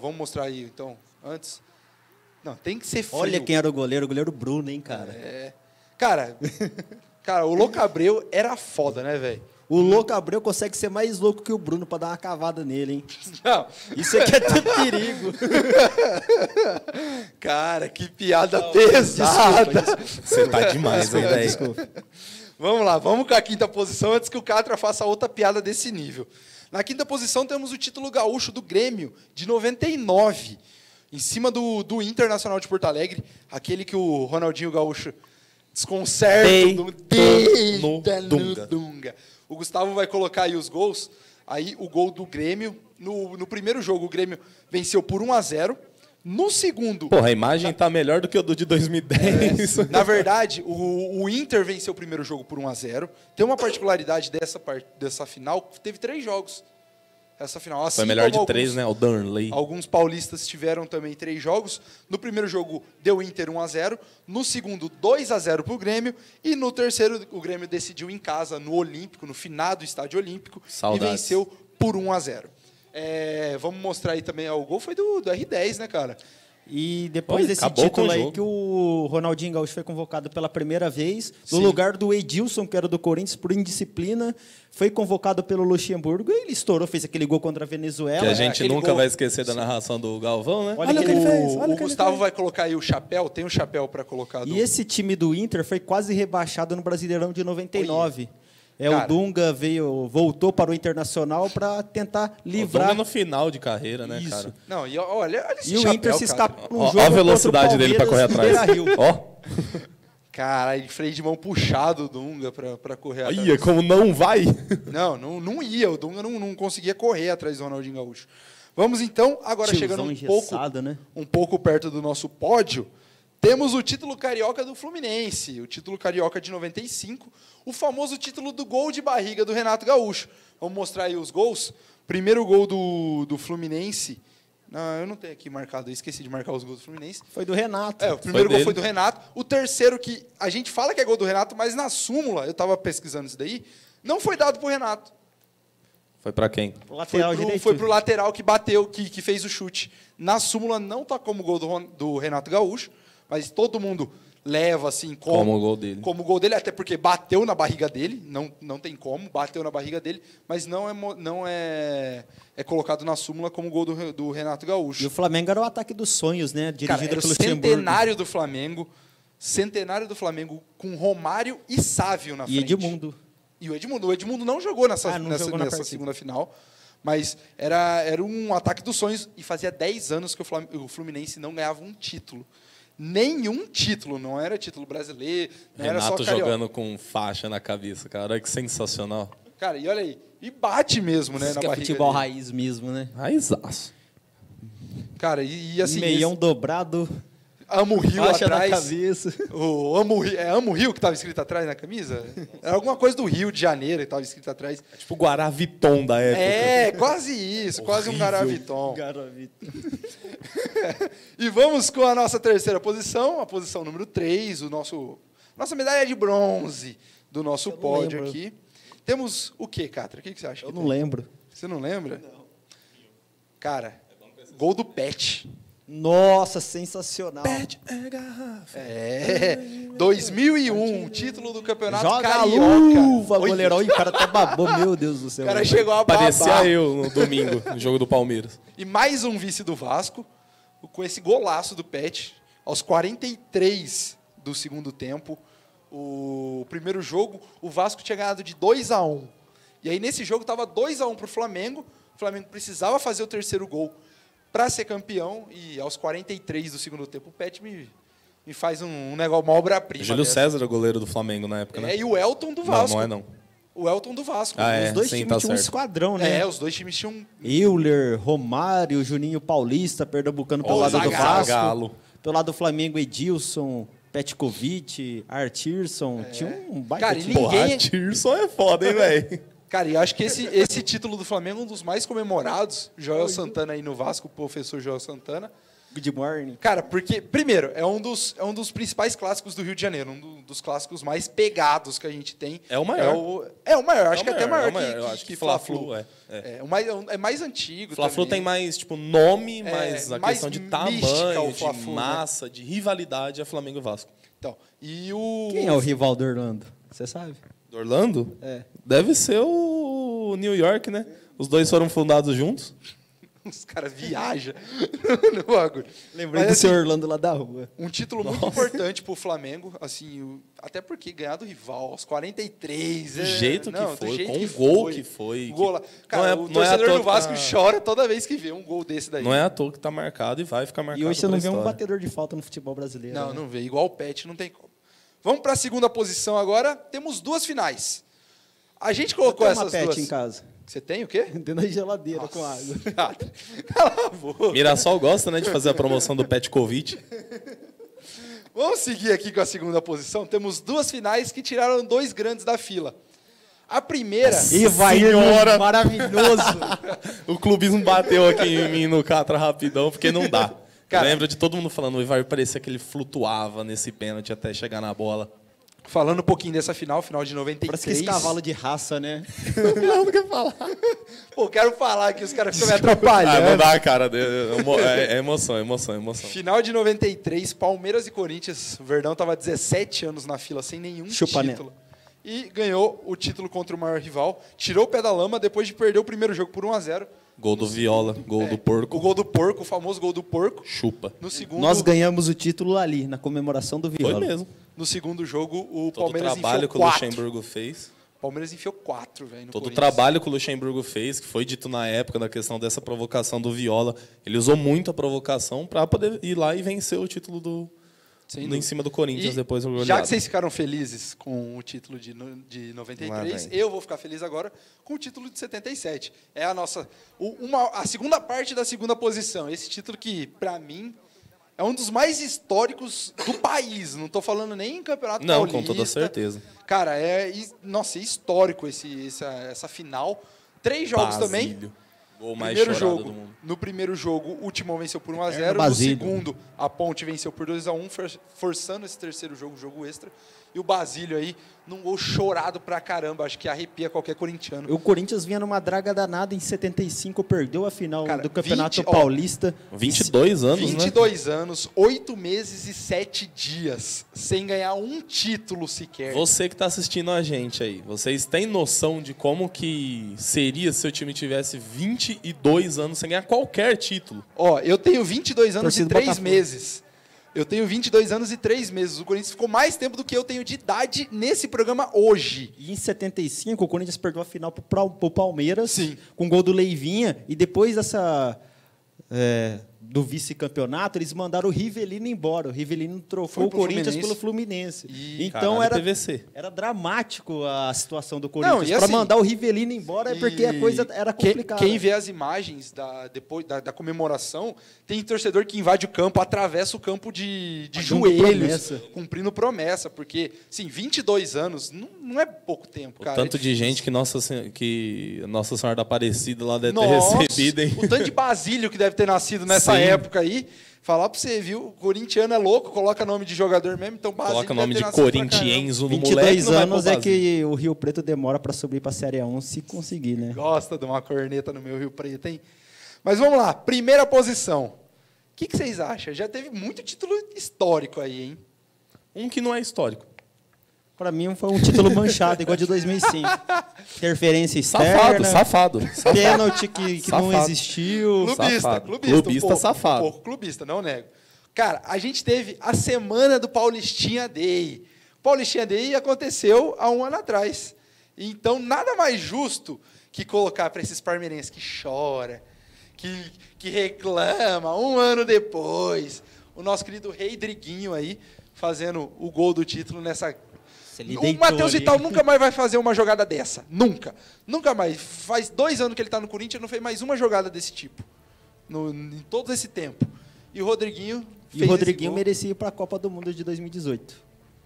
Vamos mostrar aí, então, antes. Não, tem que ser frio. Olha quem era o goleiro Bruno, hein, cara? Cara, o Louco Abreu era foda, né, velho? O Louco Abreu consegue ser mais louco que o Bruno para dar uma cavada nele, hein? Não. Isso aqui é tudo perigo. Cara, que piada pesada. Desculpa. Você tá demais aí, velho. Desculpa. Vamos lá, vamos com a 5ª posição antes que o Catra faça outra piada desse nível. Na 5ª posição temos o título gaúcho do Grêmio, de 99. Em cima do Internacional de Porto Alegre, aquele que o Ronaldinho Gaúcho desconcerta no Dunga. O Gustavo vai colocar aí os gols. Aí o gol do Grêmio. No primeiro jogo, o Grêmio venceu por 1-0. No segundo... Porra, a imagem tá melhor do que o do de 2010. Na verdade, o Inter venceu o primeiro jogo por 1-0. Tem uma particularidade dessa final, teve 3 jogos. Essa final. Assim, foi melhor de 3, né? O Darnley. Alguns paulistas tiveram também 3 jogos. No primeiro jogo, deu Inter 1-0. No segundo, 2-0 para o Grêmio. E no terceiro, o Grêmio decidiu em casa, no Olímpico, no finado Estádio Olímpico. Saudades. E venceu por 1-0. Vamos mostrar aí também. O gol foi do R10, né, cara? E depois desse título aí que o Ronaldinho Gaúcho foi convocado pela primeira vez, no lugar do Edilson, que era do Corinthians, por indisciplina, foi convocado pelo Luxemburgo e ele estourou, fez aquele gol contra a Venezuela. Que a gente nunca vai esquecer da narração do Galvão, né? Olha o que ele fez. O Gustavo vai colocar aí o chapéu, tem um chapéu para colocar. E esse time do Inter foi quase rebaixado no Brasileirão de 99. O Dunga voltou para o Internacional para tentar livrar. O Dunga no final de carreira, né, cara? Não, e olha esse chapéu, o Inter se escapou no jogo. Olha a velocidade dele para correr atrás. Ó. Caralho, freio de mão puxado o Dunga para correr atrás. Ia, como não vai? Não ia. O Dunga não conseguia correr atrás do Ronaldinho Gaúcho. Vamos então, agora chegando um pouco perto do nosso pódio. Temos o título carioca do Fluminense, o título carioca de 95, o famoso título do gol de barriga do Renato Gaúcho. Vamos mostrar aí os gols. Primeiro gol do Fluminense. Não, eu não tenho aqui marcado, eu esqueci de marcar os gols do Fluminense. Foi do Renato. O primeiro gol foi do Renato. O terceiro, que a gente fala que é gol do Renato, mas na súmula, eu estava pesquisando isso daí, não foi dado para o Renato. Foi pra quem? Lateral direito. Foi pro lateral que bateu, que fez o chute. Na súmula não tá como gol do Renato Gaúcho, mas todo mundo leva assim Como o gol dele. Como gol dele, até porque bateu na barriga dele, não tem como, bateu na barriga dele, mas não é colocado na súmula como gol do Renato Gaúcho. E o Flamengo era o ataque dos sonhos, né? Dirigido Cara, era o pelo Luxemburgo. centenário do Flamengo com Romário e Sávio na frente. E Edmundo. E o Edmundo não jogou nessa segunda final, mas era um ataque dos sonhos e fazia 10 anos que o Fluminense não ganhava um título. Nenhum título, não era título brasileiro, não era só Renato carioca. jogando com faixa na cabeça, cara. Olha que sensacional. Cara, e olha aí, e bate mesmo, né, Isso na que é barriga futebol dele. raiz mesmo, né? Raizaço. Cara, e assim, Meião dobrado, Amo Rio faixa na atrás. cabeça. Amo Rio que estava escrito atrás na camisa? Era alguma coisa do Rio de Janeiro que estava escrito atrás. Tipo o Guaraviton da época. É, quase isso, quase um Garaviton. Garavito. E vamos com a nossa terceira posição, a posição número 3, nossa medalha de bronze do nosso não pódio lembro. aqui. Temos o quê, Catra? O que você acha? Eu que não tem? lembro. Você não lembra? Não. Cara, gol do Pet. Nossa, sensacional. Pet é garrafa. 2001, título do Campeonato Joga a Carioca. luva, Olha, goleirão. E o cara tá babou, meu Deus do céu. O cara chegou a babar. Parecia eu no domingo, no jogo do Palmeiras. E mais um vice do Vasco, com esse golaço do Pet, aos 43 do segundo tempo. O primeiro jogo, o Vasco tinha ganhado de 2-1. E aí, nesse jogo, estava 2-1 para o Flamengo. O Flamengo precisava fazer o terceiro gol para ser campeão. E aos 43 do segundo tempo, o Pet me faz um negócio, uma obra-prima. Júlio dessa. César, o goleiro do Flamengo na época, né? E o Elton do Vasco. Não é não. O Elton do Vasco. Ah, é? Os dois sim, times tá tinham um certo. esquadrão, né? Os dois times tinham... Euler, Romário, Juninho Paulista, pernambucano pelo Ô, lado do Zagallo. Vasco. Zagallo. Pelo lado do Flamengo, Edilson, Petkovic, Artirson. Tinha um baita Cara, e time. ninguém- Porra, Tirson é foda, hein, velho? Cara, e eu acho que esse título do Flamengo é um dos mais comemorados. Joel Santana aí no Vasco, o professor Joel Santana. Good morning. Cara, porque, primeiro, é um dos principais clássicos do Rio de Janeiro, um dos clássicos mais pegados que a gente tem. É o maior. É o maior, acho que é até maior Eu acho que Fla-Flu É mais antigo Fla-Flu também. tem mais, tipo, nome, mas a mais questão de mística tamanho, o Fla-Flu, de né? massa, de rivalidade é Flamengo e Vasco. Então, e o... Quem é o rival do Orlando? Você sabe? Do Orlando? É. Deve ser o New York, né? Os dois foram fundados juntos. Os caras viajam no bagulho. Lembrei Mas, do seu assim, Orlando lá da rua. um título muito importante pro Flamengo, assim, até porque ganhar do rival aos 43... Do jeito que do foi, jeito com o gol que foi. O gol lá. Não Cara, é- o não é à torcedor toa do que Vasco tá- chora toda vez que vê um gol desse daí. Não é à toa que tá marcado e vai ficar marcado. E hoje você não pra vê um história. batedor de falta no futebol brasileiro. Não, né? não vê. Igual o Pet, não tem como. Vamos para a segunda posição agora. Temos duas finais. A gente Eu colocou tenho uma essas pet duas... em casa. Você tem o quê? Dentro da geladeira com água. Cala a boca. Mirassol gosta, né, de fazer a promoção do Petkovic. Vamos seguir aqui com a segunda posição. Temos duas finais que tiraram dois grandes da fila. A primeira... E vai, Senhora! maravilhoso. O clubismo bateu aqui em mim no Catra rapidão, porque não dá. Cara- Eu lembro de todo mundo falando, o Ivar parecia que ele flutuava nesse pênalti até chegar na bola. Falando um pouquinho dessa final de 93. Parece que esse cavalo de raça, né? Não quer falar. Pô, quero falar que os caras ficam me Ah, atrapalhando. não dá, cara. É emoção, emoção, emoção. Final de 93, Palmeiras e Corinthians. O Verdão estava 17 anos na fila sem nenhum Chupa título. E ganhou o título contra o maior rival. Tirou o pé da lama depois de perder o primeiro jogo por 1-0. Gol do Viola, gol do Porco. O gol do Porco, o famoso gol do Porco. Chupa. No segundo, Nós ganhamos o título ali, na comemoração do Viola. Foi mesmo. no segundo jogo, o Todo o Palmeiras trabalho enfiou que o 4. Luxemburgo fez. O Palmeiras enfiou 4, velho, no Todo o Corinthians. trabalho que o Luxemburgo fez, que foi dito na época da questão dessa provocação do Viola, ele usou muito a provocação para poder ir lá e vencer o título Sem em dúvida. cima do Corinthians E depois do já goleado. que vocês ficaram felizes com o título de Lá 93, vem. eu vou ficar feliz agora com o título de 77. É a nossa a segunda parte da segunda posição. Esse título que, para mim, é um dos mais históricos do país. Não estou falando nem em Campeonato Não, Paulista. com toda certeza. Cara, nossa, é histórico essa final. 3 jogos também. Basílio. Gol mais chorado do mundo. No primeiro jogo, o Timão venceu por 1-0. No Basílio. segundo, a Ponte venceu por 2-1, forçando esse terceiro jogo, jogo extra. E o Basílio aí, num gol chorado pra caramba, acho que arrepia qualquer corintiano. O Corinthians vinha numa draga danada em 75, perdeu a final Cara, do Campeonato 20, Paulista. 22 anos, 22 anos, 8 meses e 7 dias, sem ganhar um título sequer. Você que está assistindo a gente aí, vocês têm noção de como que seria se o time tivesse 22 anos sem ganhar qualquer título? Ó, eu tenho 22 anos Torcida e do 3 Botafogo. meses. Eu tenho 22 anos e 3 meses. O Corinthians ficou mais tempo do que eu tenho de idade nesse programa hoje. E em 75, o Corinthians perdeu a final pro Palmeiras, Sim. com gol do Leivinha. E depois dessa do vice-campeonato, eles mandaram o Rivelino embora. O Rivelino trocou Foi o pro Corinthians Fluminense. pelo Fluminense. Caralho, Então PVC. era dramático a situação do Não, Corinthians. e Para assim, mandar o Rivelino embora é porque a coisa era complicada. Quem vê as imagens depois da comemoração, tem torcedor que invade o campo, atravessa o campo de Cumprindo joelhos, promessa. cumprindo promessa, porque, sim, 22 anos não é pouco tempo, O cara. tanto É de difícil. gente que Nossa Senhora da Aparecida lá deve ter Nossa, recebido, hein? o tanto de Basílio que deve ter nascido nessa Sim. época aí. Falar pra você, viu? O corintiano é louco, coloca nome de jogador mesmo, então Basílio Coloca o nome deve de ter nascido pra caramba. Corintienzo no 22 moleque, não vai anos pro é Basílio. que o Rio Preto demora para subir para a Série A1 se conseguir, né? Gosta de uma corneta no meu Rio Preto, hein? Mas vamos lá, primeira posição. O que vocês acham? Já teve muito título histórico aí, hein? Um que não é histórico. Para mim foi um título manchado, igual de 2005. Interferência externa, Safado. pênalti que não Safado. existiu. Clubista, safado. clubista. Clubista um pouco, safado. Um pouco clubista, não nego. Cara, a gente teve a semana do Paulistinha Day. Paulistinha Day aconteceu há um ano atrás. Então, nada mais justo que colocar para esses parmeirenses que chora, que reclama um ano depois, o nosso querido Rei Driguinho aí, fazendo o gol do título nessa... O Matheus Vital nunca mais vai fazer uma jogada dessa. Nunca. Nunca mais. Faz 2 anos que ele está no Corinthians e não fez mais uma jogada desse tipo. Em todo esse tempo. E o Rodriguinho E fez o esse Rodriguinho gol. merecia ir para a Copa do Mundo de 2018.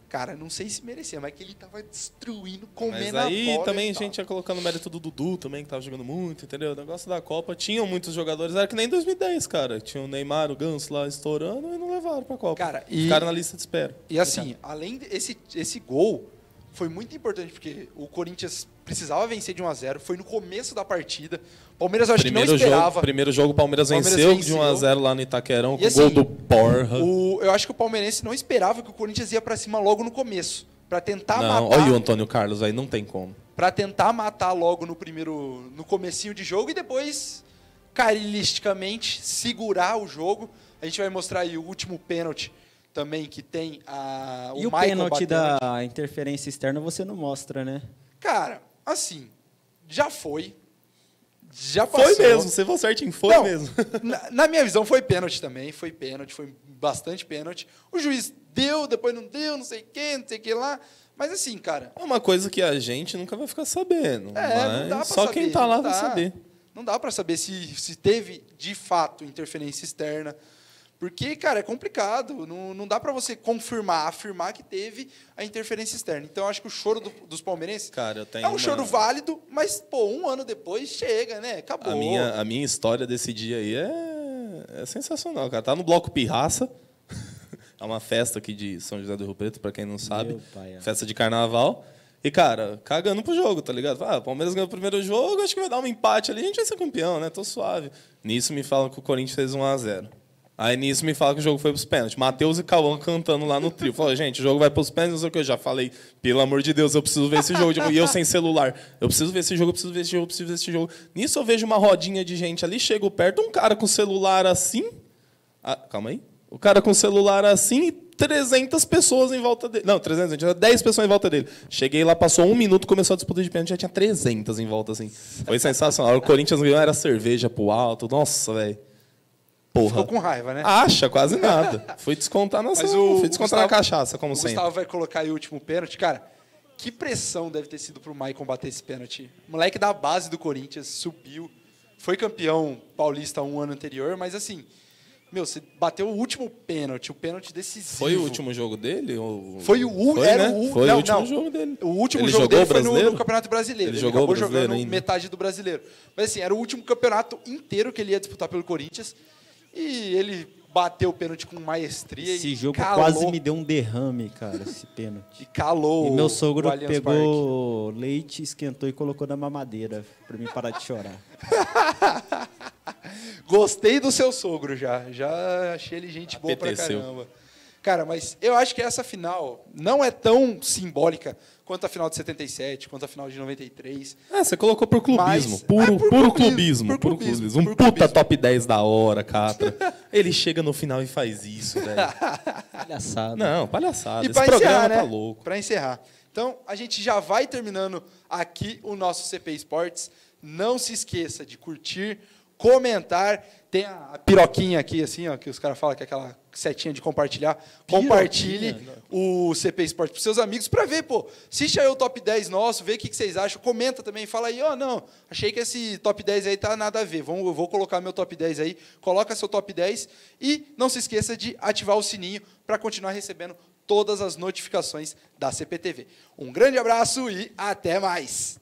Cara, não sei se merecia, mas que ele tava destruindo, comendo Mas aí a bola. também e a tal. gente ia colocando o mérito do Dudu também, que tava jogando muito, entendeu? O negócio da Copa, tinham muitos jogadores, era que nem em 2010, cara. Tinha o Neymar, o Ganso lá estourando e não levaram pra Copa. Cara, Ficaram na lista de espera. E assim, além desse gol, foi muito importante, porque o Corinthians precisava vencer de 1-0, foi no começo da partida. O Palmeiras eu acho que não esperava. Primeiro jogo, o Palmeiras venceu de 1-0 lá no Itaquerão, com E o assim, gol do Porra. Eu acho que o palmeirense não esperava que o Corinthians ia pra cima logo no começo, pra tentar Não, matar. olha o Antônio Carlos aí, não tem como. Para tentar matar logo no comecinho de jogo e depois, caristicamente, segurar o jogo. A gente vai mostrar aí o último pênalti também, que tem E o Maicon pênalti batendo. da interferência externa você não mostra, né? Cara, assim, já foi. Já passou. Foi mesmo, você falou certinho, foi Não, mesmo. Na minha visão, foi pênalti também. Foi pênalti, foi bastante pênalti. O juiz deu, depois não deu, não sei o que lá. Mas assim, cara... É uma coisa que a gente nunca vai ficar sabendo. não mas dá pra só saber, quem tá lá não vai dá. saber. Não dá pra saber se teve, de fato, interferência externa. Porque, cara, é complicado. Não dá pra você afirmar que teve a interferência externa. Então, eu acho que o choro dos palmeirenses Cara, eu tenho é um choro válido, mas, pô, um ano depois chega, né? Acabou. A minha história desse dia aí é sensacional, cara. Tá no Bloco Pirraça. É uma festa aqui de São José do Rio Preto, pra quem não sabe. Meu pai, é. Festa de carnaval. E, cara, cagando pro jogo, tá ligado? O Palmeiras ganhou o primeiro jogo, acho que vai dar um empate ali, a gente vai ser campeão, né? Tô suave. Nisso me falam que o Corinthians fez 1-0. Aí nisso me fala que o jogo foi pros pênaltis. Matheus e Cauã cantando lá no trio. Falou, gente, o jogo vai pros pênaltis, não sei o que. Eu já falei, pelo amor de Deus, eu preciso ver esse jogo. E eu sem celular. Eu preciso ver esse jogo, eu preciso ver esse jogo, eu preciso ver esse jogo. Nisso eu vejo uma rodinha de gente ali, chego perto, um cara com celular assim. Calma aí. O cara com celular assim e 300 pessoas em volta dele. Não, 300, tinha 10 pessoas em volta dele. Cheguei lá, passou 1 minuto, começou a disputa de pênalti, já tinha 300 em volta, assim. Foi sensacional. O Corinthians ganhou, era cerveja pro alto. Nossa, velho. Porra. Ficou com raiva, né? Acha, quase nada. Fui descontar na Mas na cachaça, como o sempre. Gustavo vai colocar aí o último pênalti. Cara, que pressão deve ter sido pro Maicon bater esse pênalti. Moleque da base do Corinthians, subiu. Foi campeão paulista um ano anterior, mas assim... Meu, você bateu o último pênalti, o pênalti decisivo. Foi o último jogo dele? Foi o último jogo dele. O último Ele jogo jogou dele foi brasileiro? no Campeonato Brasileiro. Ele acabou jogou jogando brasileiro ainda. metade do brasileiro. Mas assim, era o último campeonato inteiro que ele ia disputar pelo Corinthians. E ele bateu o pênalti com maestria. Esse e jogo calou, quase me deu um derrame, cara, esse pênalti. E calou E meu sogro o Allianz pegou leite, esquentou e colocou na mamadeira pra mim parar de chorar. Gostei do seu sogro já. Já achei ele gente boa pra Apeteceu. caramba. Cara, mas eu acho que essa final não é tão simbólica quanto a final de 77, quanto a final de 93. Você colocou por clubismo. Mas- Puro, é, por puro clubismo, clubismo. por Puro clubismo, clubismo. Um por puta clubismo. top 10 da hora, Catra. Ele chega no final e faz isso, velho. Palhaçada. Não, palhaçada. E Esse para programa encerrar, né? tá louco. Para encerrar. Então, a gente já vai terminando aqui o nosso CP Esportes. Não se esqueça de curtir, comentar. Tem a piroquinha aqui, assim, ó, que os caras falam que é aquela setinha de compartilhar. Compartilhe o CP Esportes para seus amigos para ver, pô. Assiste aí o top 10 nosso, vê o que vocês acham. Comenta também, fala aí, ó, não, achei que esse top 10 aí tá nada a ver. Eu vou colocar meu top 10 aí. Coloca seu top 10 e não se esqueça de ativar o sininho para continuar recebendo todas as notificações da CPTV. Um grande abraço e até mais!